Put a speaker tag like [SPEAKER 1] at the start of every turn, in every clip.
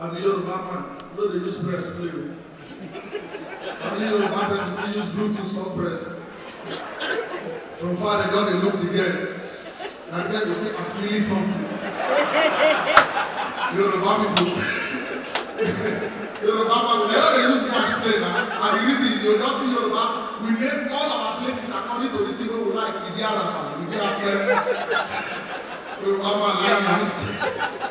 [SPEAKER 1] I'm a Yoruba man. No, they use breast play. Only Yoruba person they use Bluetooth on breast. From far they got a look the girl. And then they say, I'm feeling something. Yoruba people. Yoruba man, whenever they use cash play now, and the reason you don't see Yoruba, we name all our places according to the thing we like. Idi-Arafa, Yoruba man like hands.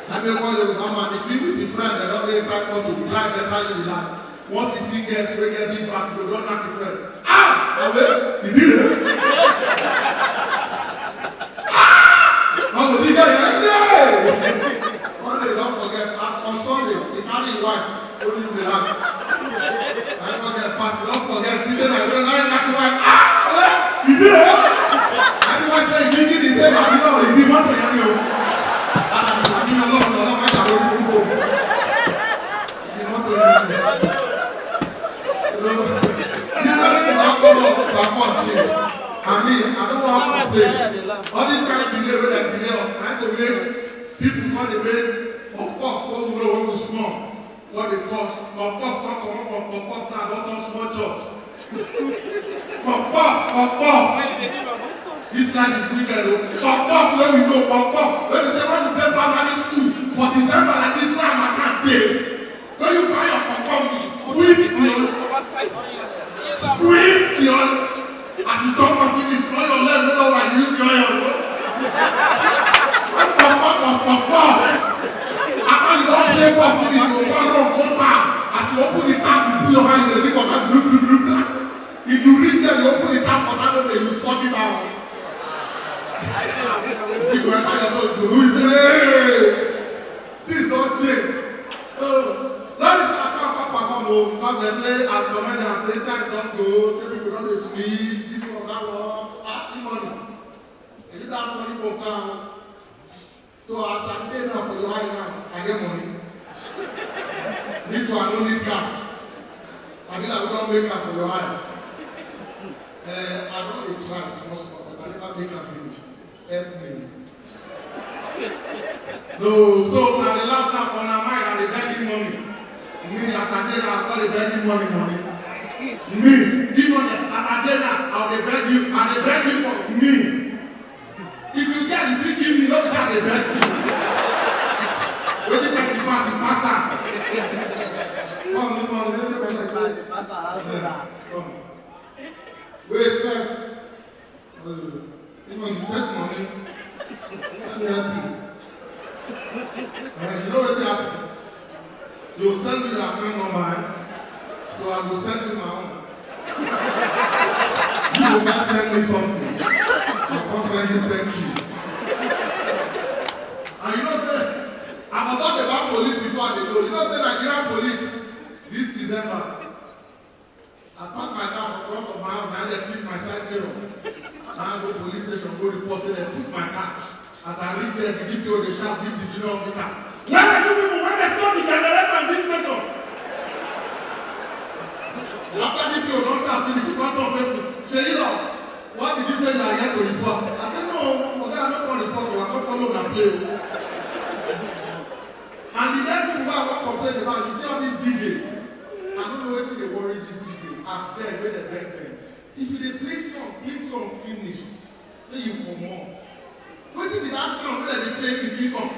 [SPEAKER 1] And then one Yoruba man, if you with a friend, they don't raise cycle to drive better in the land. Once you see girls, we get big back, you don't knock the friend. Ah! Away! He did it! Ah! Oh, the guy, yeah! One day, don't forget, on Sunday, he carry his wife, only you will have. I don't get past it, don't forget, he said, I don't knock the wife. Ah! Away! He did it! And the wife said, he did it, he said, I didn't know, he didn't want to get you. I mean, Allah, I got to go. He didn't want to get you. I mean, I don't want to complain. All this kind of delay that delay us trying to make people call the make pop-off what we know when we small. What they cost. Pop-off don't come up from pop-off now, don't do small jobs. Pop-off. This life is wicked. Pop-off where we know pop-off. When we say when you play primary school for December like this, now I can't pay. When you buy your pop-off, squeeze your as you don't finish, all your legs don't know why you use your oil. When pop-up was pop-up, after you don't play for finish, you go run, go back. As you open the tap, you put your hand in the lip of that group. If you reach there, you open the tap for that way, you suck it out. You go enter your boat, you say, hey, this don't change. That is how I can't perform because they say, as comedians say, time don't go, say people don't sleep, this one, that one, money. Is it that funny for town? So as I pay now for your eye now, I get money. Need to, I don't need car. I mean, I don't make car for your eye. I don't need try small stuff, but I never make car finish. Help me. No, so now they laugh now for my mind and they begging money. Me, as I did now, I call it begging money. Me, give money. As I did now, I'll beg you, and they beg you for me. If you get, if you give me, don't say they beg you. Wait till next pass it, pastor. Come, let me say. Come. Wait first. Even you take money, let me help you. You know what happened? You will send me your account number, so I will send you my own. You will not send me something. I will send you thank you. And you know, say, I forgot about police before they go. You know, say Nigerian police this December. I parked my car in front of my house and they took my side mirror. I go to the police station, go report, say they took my car. As I reach there, the DPO, they shout, give the junior officers. Where are you people when they stole the generator in this station? After DPO don't shout finish, he got on Facebook. Say, you know, what did you say you are here to report? I said, no, okay, I'm not going to report, I can't follow and play. And the next thing I want to complain about, you see all these DJs. I don't know what they worry these DJs. I'm there, where they beg them. If you play song finish, then you come out. What did that song where they play the song?